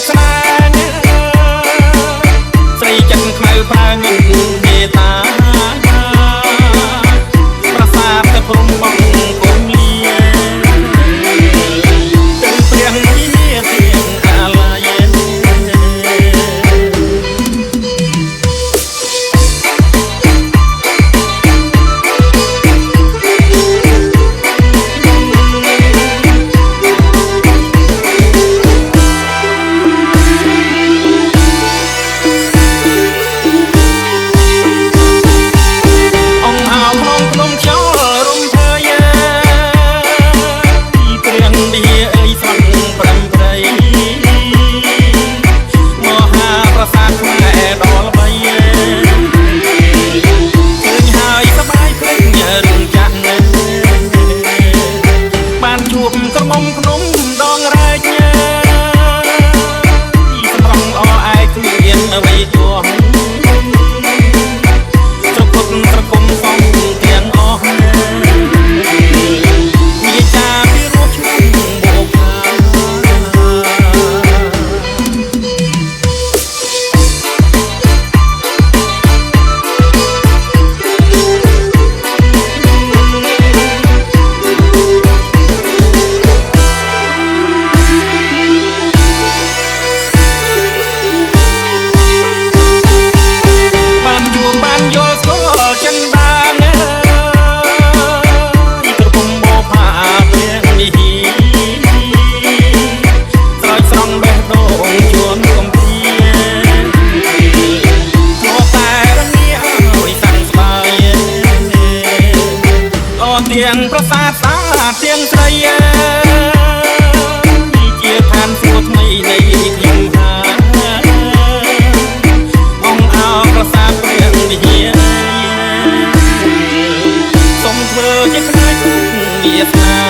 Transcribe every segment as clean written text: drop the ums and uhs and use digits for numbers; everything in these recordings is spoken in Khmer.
ស្នាស្រីចិត្តខ្មៅប្រើងឹតមេតាប្រាសាទតែព្រំបងកុំលាទាំងព្រៀងនេះទៀងអាឡាយក្រមុំភ្នំដងរែកសម្រងល្អឯកគ្មានអ្វីទោះត្រកុកត្រគុំសងទាំងអស់និយាយចាពីរស់ឈ្មោះបោកទៀងប្រាសាទសាទៀងស្រីជាឋានសួគ៌ថ្មីនៃខ្ញុំហើយអង្គអោប្រាសាទព្រះវិហារសូមធ្វើជាខ្លាចវាសនា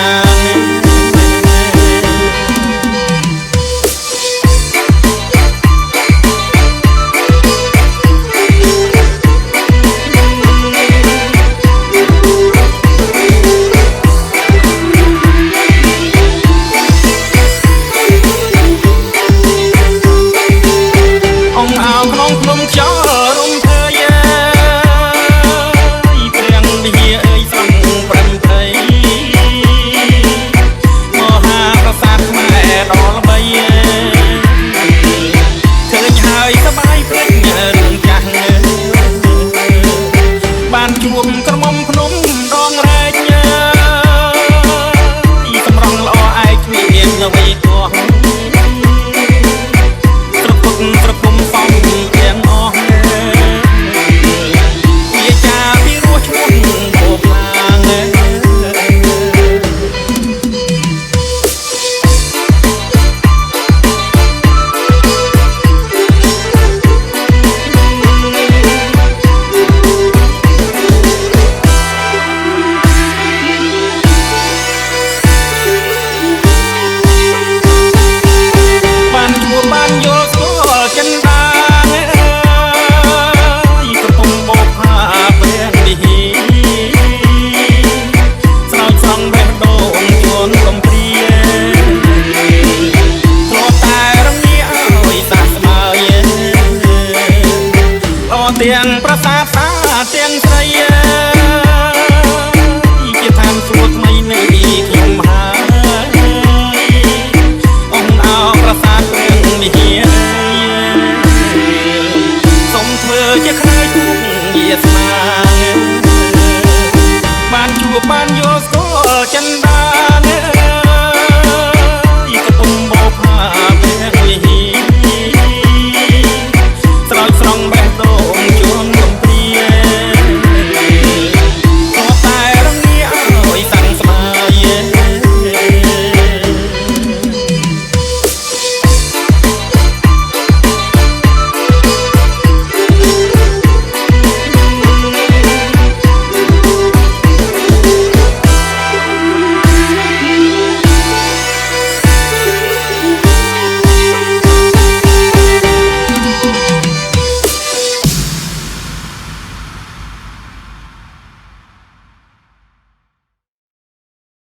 ក្នុងភ្នំខ្យល់រំភើយព្រៀងវិហារស្រង់ប្រំព្រៃមហាប្រាសាទខ្មែរដល់ល្បីឃើញហើយសប្បាយភ្លេចរឿងចាស់បានជួបក្រមុំភ្នំដងរែកសម្រងល្អឯកគ្មានអ្វីទោះ